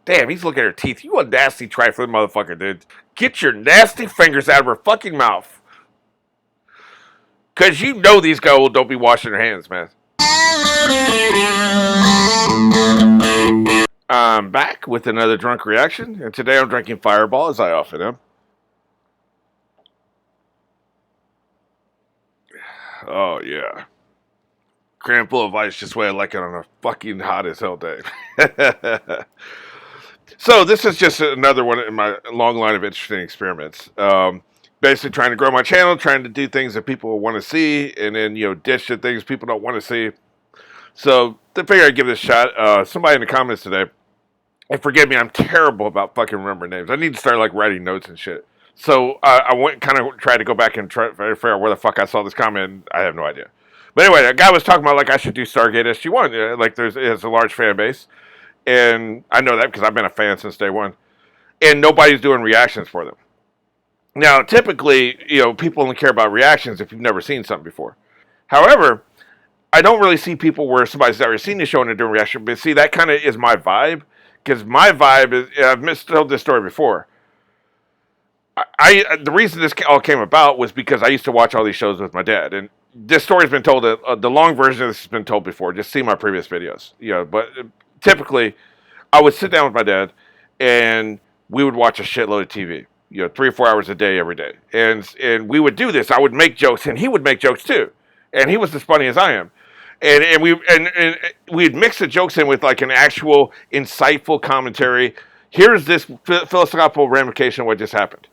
Damn, he's looking at her teeth. You a nasty trifling motherfucker, dude. Get your nasty fingers out of her fucking mouth. Because you know these girls don't be washing their hands, man. I'm back with another drunk reaction, and today I'm drinking Fireball, as I often am. Oh, yeah. Cram full of ice, just the way I like it on a fucking hot as hell day. So this is just another one in my long line of interesting experiments. Basically trying to grow my channel, trying to do things that people want to see, and then, dish the things people don't want to see. So I figured I'd give this a shot. Somebody in the comments today, and forgive me, I'm terrible about fucking remembering names. I need to start, writing notes and shit. So I went kind of tried to go back and try to figure out where the fuck I saw this comment. I have no idea. But anyway, a guy was talking about, I should do Stargate SG1. It has a large fan base. And I know that because I've been a fan since day one. And nobody's doing reactions for them. Now, typically, people only care about reactions if you've never seen something before. However, I don't really see people where somebody's already seen the show and they're doing reaction. But see, that kind of is my vibe. Because my vibe is, I've told this story before. The reason this all came about was because I used to watch all these shows with my dad. And this story's been told, the long version of this has been told before. Just see my previous videos. But typically, I would sit down with my dad and we would watch a shitload of TV. 3 or 4 hours a day, every day. And we would do this. I would make jokes and he would make jokes too. And he was as funny as I am. And we'd mix the jokes in with an actual insightful commentary. Here's this philosophical ramification of what just happened.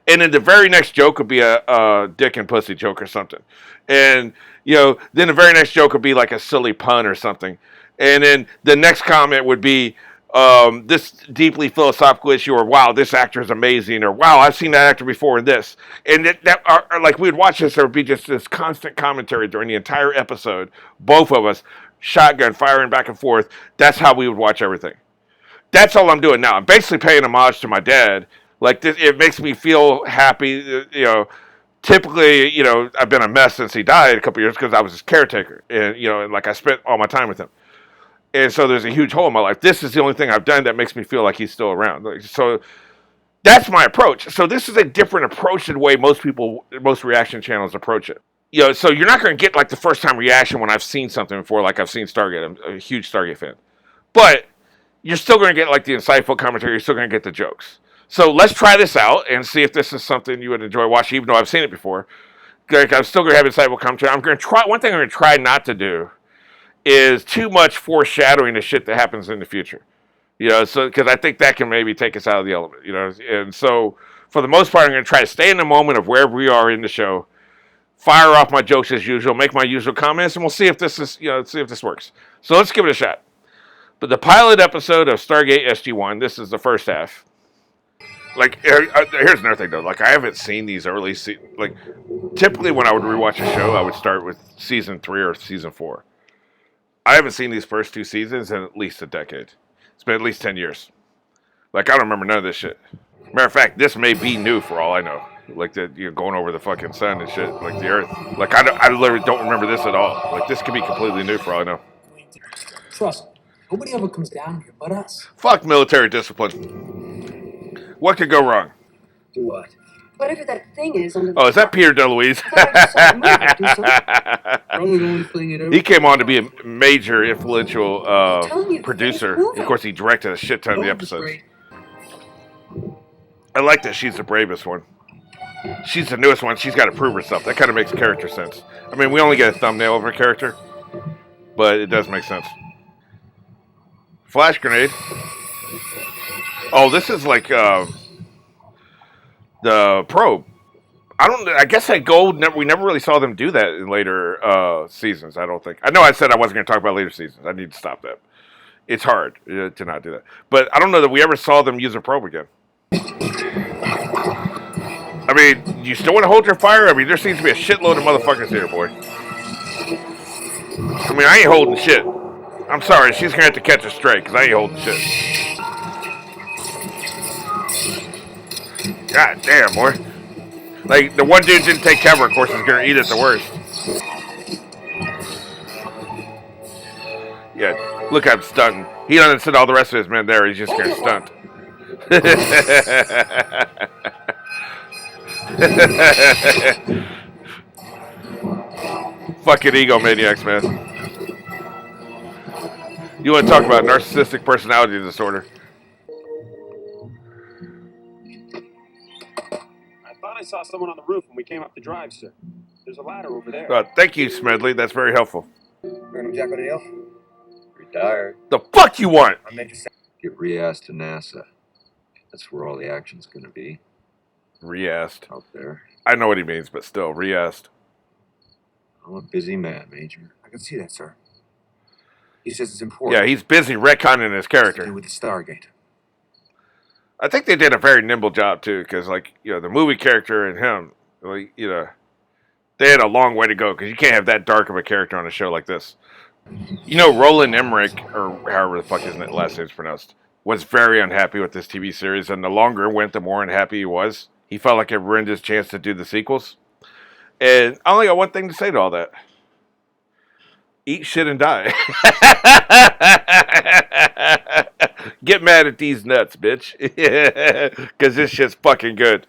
And then the very next joke would be a dick and pussy joke or something. And, then the very next joke would be a silly pun or something. And then the next comment would be this deeply philosophical issue, or wow, this actor is amazing, or wow, I've seen that actor before in this. And we'd watch this, there would be just this constant commentary during the entire episode. Both of us, shotgun, firing back and forth. That's how we would watch everything. That's all I'm doing now. I'm basically paying homage to my dad. It makes me feel happy. Typically, I've been a mess since he died a couple years because I was his caretaker. And, I spent all my time with him. And so there's a huge hole in my life. This is the only thing I've done that makes me feel like he's still around. So that's my approach. So this is a different approach than the way most reaction channels approach it. So you're not going to get the first time reaction when I've seen something before, I've seen Stargate. I'm a huge Stargate fan. But you're still going to get the insightful commentary. You're still going to get the jokes. So let's try this out and see if this is something you would enjoy watching, even though I've seen it before. I'm still going to have insightful commentary. I'm going to try. One thing I'm going to try not to do is too much foreshadowing the shit that happens in the future. So because I think that can maybe take us out of the element. And so for the most part, I'm going to try to stay in the moment of wherever we are in the show, fire off my jokes as usual, make my usual comments, and we'll see if this is, see if this works. So let's give it a shot. But the pilot episode of Stargate SG1, this is the first half. Here's another thing though. I haven't seen these early typically when I would rewatch a show, I would start with season 3 or season 4. I haven't seen these first 2 seasons in at least a decade. It's been at least 10 years. I don't remember none of this shit. Matter of fact, this may be new for all I know. Going over the fucking sun and shit, the earth. I literally don't remember this at all. This could be completely new for all I know. Trust me, nobody ever comes down here but us. Fuck military discipline. What could go wrong? Do what? Whatever that thing is under the is that Peter DeLuise? He came on to be a major influential producer. Of course, he directed a shit ton of the episodes. I like that she's the bravest one. She's the newest one. She's got to prove herself. That kind of makes character sense. I mean, we only get a thumbnail of her character, but it does make sense. Flash grenade. Oh, this is the probe. I guess we never really saw them do that in later seasons, I don't think. I know I said I wasn't going to talk about later seasons. I need to stop that. It's hard to not do that. But I don't know that we ever saw them use a probe again. I mean, you still want to hold your fire? I mean, there seems to be a shitload of motherfuckers here, boy. I mean, I ain't holding shit. I'm sorry, she's going to have to catch us straight, because I ain't holding shit. God damn, boy. The one dude didn't take cover, of course, is going to eat it the worst. Yeah, look, I'm stunting. He doesn't send all the rest of his men there. He's just going to stunt. Fucking egomaniacs, man. You want to talk about narcissistic personality disorder? I thought I saw someone on the roof when we came up the drive, sir. There's a ladder over there. Thank you, Smedley. That's very helpful. Colonel Jack O'Neill? Retired. The fuck you want? Get re-asked to NASA. That's where all the action's gonna be. Re-asked. Out there. I know what he means, but still, re-asked. I'm a busy man, Major. I can see that, sir. He says it's important. Yeah, he's busy retconning his character. With the Stargate. I think they did a very nimble job, too, because, like, you know, the movie character and him, like, you know, they had a long way to go, because you can't have that dark of a character on a show like this. You know, Roland Emmerich, or however the fuck his last name's pronounced, was very unhappy with this TV series, and the longer it went, the more unhappy he was. He felt like it ruined his chance to do the sequels. And I only got one thing to say to all that. Eat shit and die. Get mad at these nuts, bitch. Because this shit's fucking good.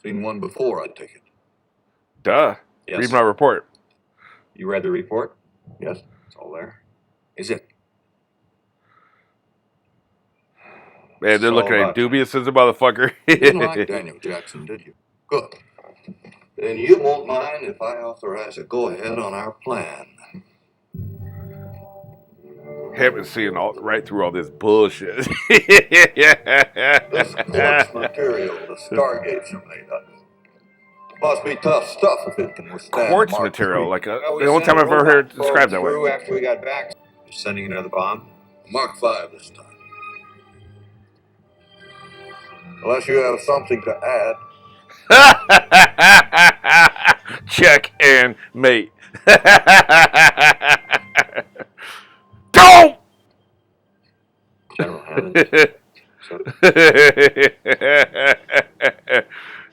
Seen one before, I take it. Duh. Yes. Read my report. You read the report? Yes, it's all there. Is it? Man, they're looking at dubious as a motherfucker. You didn't like Daniel Jackson, did you? Good. Then you won't mind if I authorize a go-ahead on our plan. Haven't seen right through all this bullshit. This quartz material the Stargates are made of. Must be tough stuff if it can withstand Quartz Mark material, III. like the only time I've ever heard it described that way. After we got back, sending another bomb. Mark V this time. Unless you have something to add. Check and mate. Don't! General Hammond.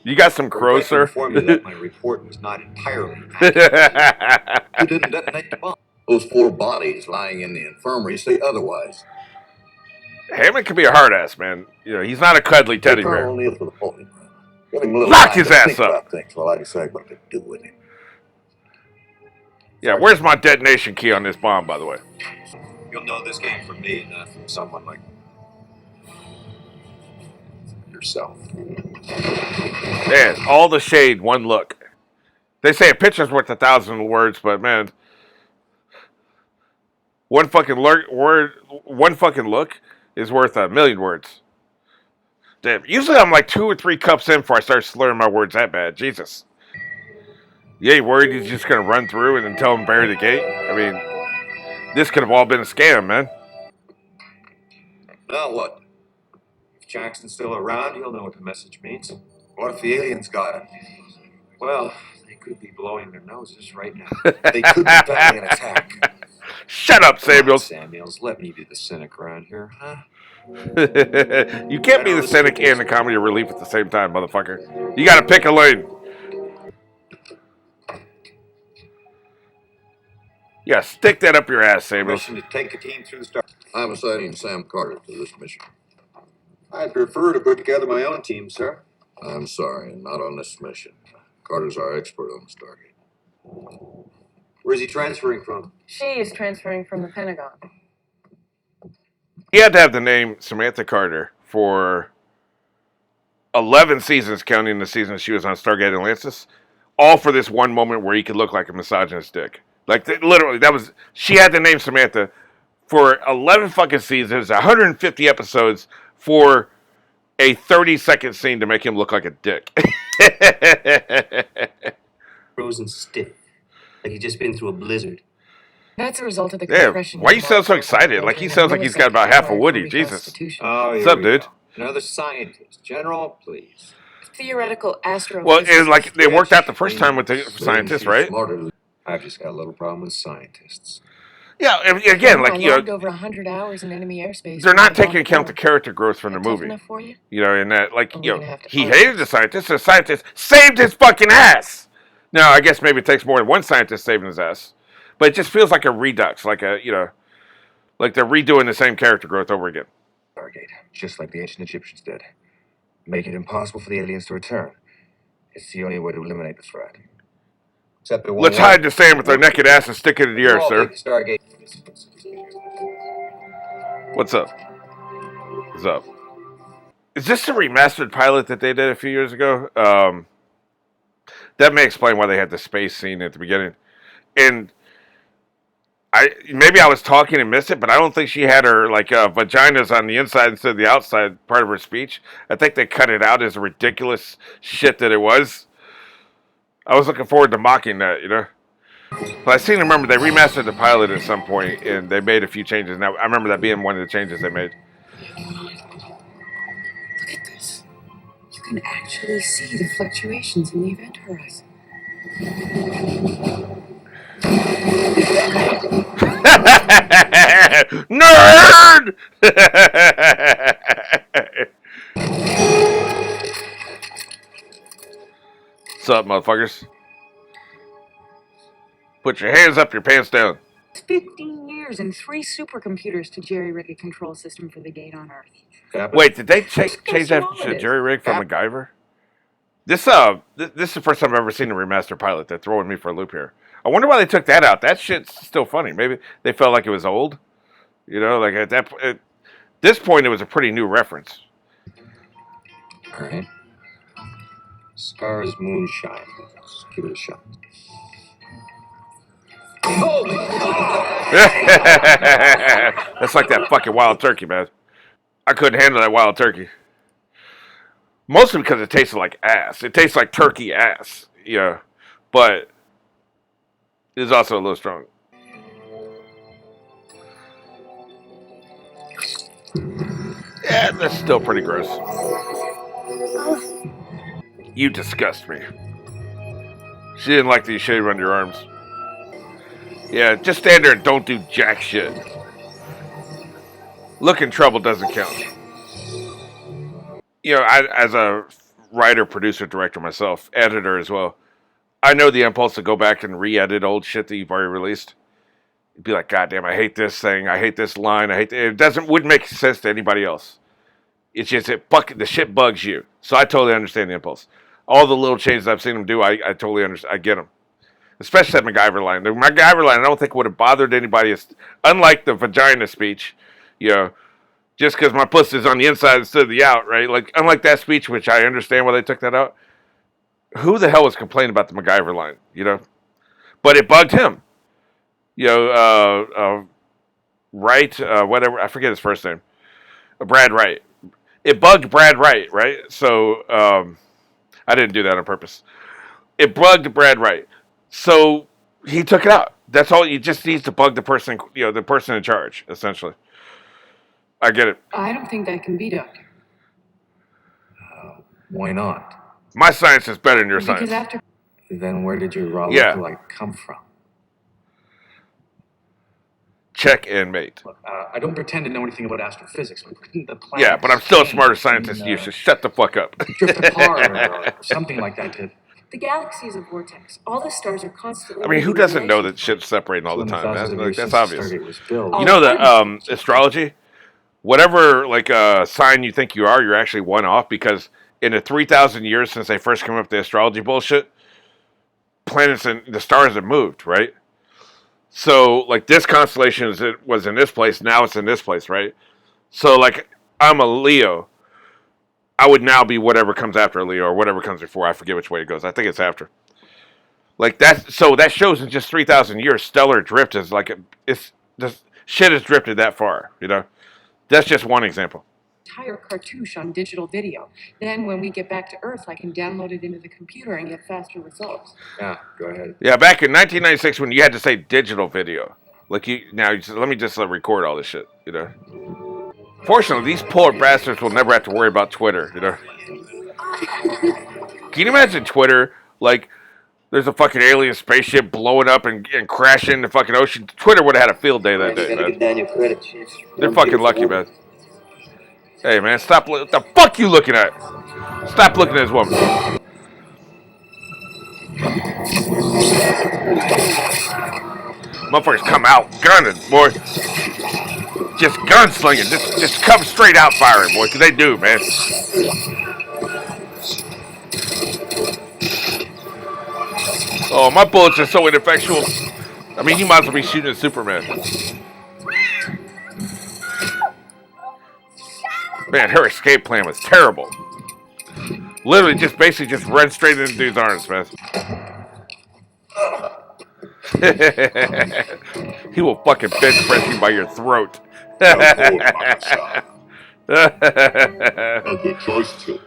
You got some crow, sir? Inform you that my report was not entirely accurate. You didn't detonate the bomb. Those 4 bodies lying in the infirmary say otherwise. Hammond can be a hard ass, man. You know, he's not a cuddly teddy bear. Lock his ass up. Things while I decide what to do with him. Yeah, where's my detonation key on this bomb, by the way? You'll know this came from me, not from someone like yourself. Man, all the shade, one look. They say a picture's worth 1,000 words, but man, one fucking look is worth 1,000,000 words. Damn. Usually I'm like 2 or 3 cups in before I start slurring my words that bad. Jesus. You ain't worried he's just gonna run through and then tell him bury the gate? I mean, this could have all been a scam, man. Now what? If Jackson's still around, he'll know what the message means. What if the aliens got him? Well, they could be blowing their noses right now. They could be planning an attack. Shut up, Samuels. Samuels, let me be the cynic around here, huh? You can't be the cynic and the comedy relief at the same time, motherfucker. You gotta pick a lane. Yeah, stick that up your ass, Samuels. Mission to take a team through the star. I'm assigning Sam Carter to this mission. I'd prefer to put together my own team, sir. I'm sorry, not on this mission. Carter's our expert on the Stargate. Where's he transferring from? She is transferring from the Pentagon. He had to have the name Samantha Carter for 11 seasons, counting the seasons she was on Stargate Atlantis, all for this one moment where he could look like a misogynist dick. Like, literally, she had the name Samantha for 11 fucking seasons, 150 episodes, for a 30-second scene to make him look like a dick. Frozen stiff, like he's just been through a blizzard. That's a result of the Yeah, compression. why you sound so excited? Like he sounds like he's got about half a Woody. Jesus. Oh, What's up, dude? Another scientist. General, please. Theoretical astrophysics. Well, it's like they worked out the first time with the scientists, right? I've just got a little problem with scientists. Yeah, again, like, you logged know, over 100 hours in enemy airspace. they're not taking account the character growth from the Tough movie. enough for you? You know, in that, like, Or you we're know, gonna have to he argue. hated the scientist saved his fucking ass. Now, I guess maybe it takes more than one scientist saving his ass. but it just feels like a redux, like a like they're redoing the same character growth over again. Stargate, just like the ancient Egyptians did. Make it impossible for the aliens to return. It's the only way to eliminate the threat. Except it won't Let's work. hide the sand with our naked ass and stick it in the earth, sir. Stargate. What's up? What's up? Is this the remastered pilot that they did a few years ago? That may explain why they had the space scene at the beginning. And maybe I was talking and missed it, but I don't think she had her vaginas on the inside instead of the outside part of her speech. I think they cut it out as ridiculous shit that it was. I was looking forward to mocking that, But I seem to remember they remastered the pilot at some point and they made a few changes. Now I remember that being one of the changes they made. Look at this. You can actually see the fluctuations in the event horizon. Nerd! What's up, motherfuckers? Put your hands up, your pants down. 15 years and 3 supercomputers to jerry-rig a control system for the gate on Earth. Wait, did they change that to jerry-rig from MacGyver? This is the first time I've ever seen a remaster pilot. They're throwing me for a loop here. I wonder why they took that out. That shit's still funny. Maybe they felt like it was old. Like at this point, it was a pretty new reference. All right. Stars, moonshine. Let's give it a shot. That's like that fucking wild turkey, man. I couldn't handle that wild turkey. Mostly because it tasted like ass. It tastes like turkey ass. But it's also a little strong. Yeah, that's still pretty gross. You disgust me. She didn't like that you shaved under your arms. Yeah, just stand there and don't do jack shit. Look in trouble doesn't count. As a writer, producer, director myself, editor as well, I know the impulse to go back and re-edit old shit that you've already released. You'd be like, God damn, I hate this thing, I hate this line, it wouldn't make sense to anybody else. It's just the shit bugs you. So I totally understand the impulse. All the little changes I've seen them do, I totally understand. I get them. Especially that MacGyver line. The MacGyver line, I don't think would have bothered anybody. Unlike the vagina speech, just because my puss is on the inside instead of the out, right? Like, unlike that speech, which I understand why they took that out. Who the hell was complaining about the MacGyver line, But it bugged him. Wright, whatever, I forget his first name. Brad Wright. It bugged Brad Wright, right? So, I didn't do that on purpose. It bugged Brad Wright. So, he took it out. That's all. You just need to bug the person, the person in charge, essentially. I get it. I don't think that can be done. Why not? My science is better than your Because science. Then where did your raw Yeah. light come from? Check and mate. Look, I don't pretend to know anything about astrophysics, but couldn't the planets Yeah, but I'm still a smarter change scientist than you, and, so shut the fuck up. drift apart or something like that to The galaxy is a vortex. All the stars are constantly. I mean, who moving in doesn't know relation. that shit's separating all the time? Thousands of years That's since obvious. Stargate was built. You know the astrology? Whatever sign you think you are, you're actually one off, because in the 3,000 years since they first came up with the astrology bullshit, planets and the stars have moved, right? So, like, this constellation was in this place, now it's in this place, right? So, like, I'm a Leo. I would now be whatever comes after a Leo, or whatever comes before. I forget which way it goes. I think it's after. Like, so that shows in just 3,000 years, stellar drift is like, shit has drifted that far, That's just one example. Entire cartouche on digital video. Then when we get back to Earth, I can download it into the computer and get faster results. Yeah, go ahead. Yeah, back in 1996 when you had to say digital video. Like, let me just record all this shit, Fortunately, these poor bastards will never have to worry about Twitter, Can you imagine Twitter? Like, there's a fucking alien spaceship blowing up and crashing in the fucking ocean. Twitter would have had a field day that day, man. Daniel credit, Chief. They're fucking lucky, man. Hey, man, stop. What the fuck you looking at? Stop looking at this woman. Motherfuckers come out gunning, boy. Just gunslinging. Just come straight out firing, boy, because they do, man. Oh, my bullets are so ineffectual. I mean, you might as well be shooting at Superman. Man, her escape plan was terrible. Literally, basically just run straight into dude's arms, man. He will fucking bench press you by your throat. A good choice, too.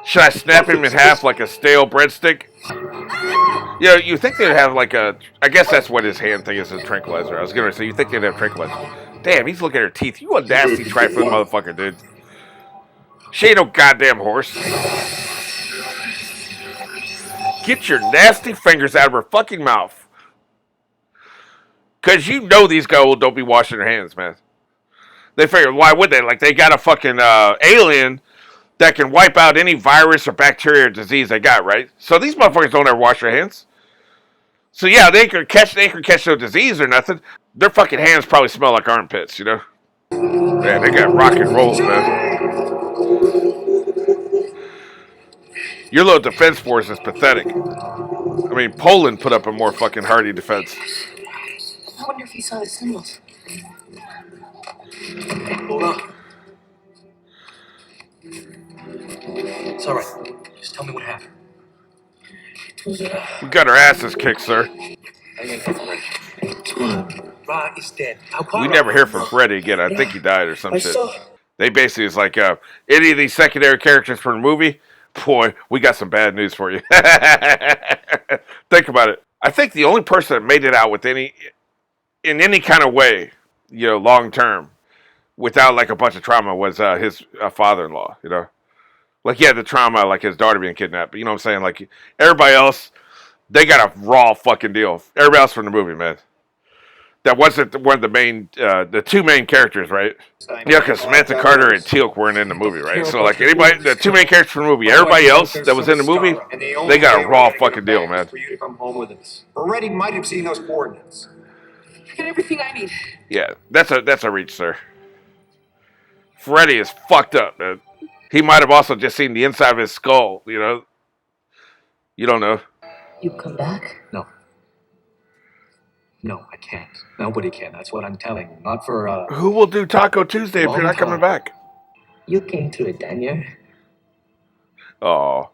Should I snap him in half like a stale breadstick? You know, you think they'd have like a... I guess that's what his hand thing is, a tranquilizer. I was going to say, you think they'd have tranquilizer. Damn, he's looking at her teeth. You a nasty trifling motherfucker, dude. She ain't no goddamn horse. Get your nasty fingers out of her fucking mouth. Because you know these guys don't be washing their hands, man. They figure, why would they? Like, they got a fucking alien that can wipe out any virus or bacteria or disease they got, right? So these motherfuckers don't ever wash their hands. So yeah, they could catch no disease or nothing. Their fucking hands probably smell like armpits, you know? Man, they got rock and rolls, man. Your little defense force is pathetic. I mean, Poland put up a more fucking hardy defense. I wonder if he saw the symbols. Hold on. It's all right. Just tell me what happened. We got our asses kicked, sir. Ra is dead. We never hear from Freddy again. I think he died or some shit. They basically is like, any of these secondary characters from the movie, boy, we got some bad news for you. Think about it. I think the only person that made it out with in any kind of way, you know, long term, without like a bunch of trauma was his father-in-law, you know? Like, he had the trauma, like his daughter being kidnapped. But you know what I'm saying? Like, everybody else, they got a raw fucking deal. Everybody else from the movie, man. That wasn't one of the main, the two main characters, right? Yeah, because Samantha Carter and Teal'c weren't in the movie, right? So, like, anybody, the two main characters from the movie, everybody else that was in the movie, they got a raw fucking deal, man. For you to come home with us. Already might have seen those coordinates. I got everything I need. Yeah, that's a reach, sir. Freddy is fucked up, man. He might have also just seen the inside of his skull, you know? You don't know. You come back? No. No, I can't. Nobody can. That's what I'm telling you. Not for, Who will do Taco Tuesday if you're not coming back? You came through it, Daniel. Oh.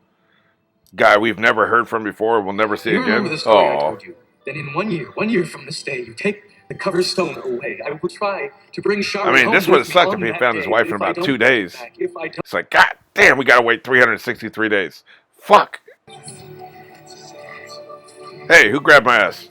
Guy we've never heard from before, we'll never see You again. remember the story I told you? Then in 1 year from this day, you take the cover stone away. I will try to bring Charlotte I mean, home this would have with me sucked on if he that found his day. wife in If I about don't 2 come days. back, if I don't... It's like, God damn, we gotta wait 363 days. Fuck. Hey, who grabbed my ass?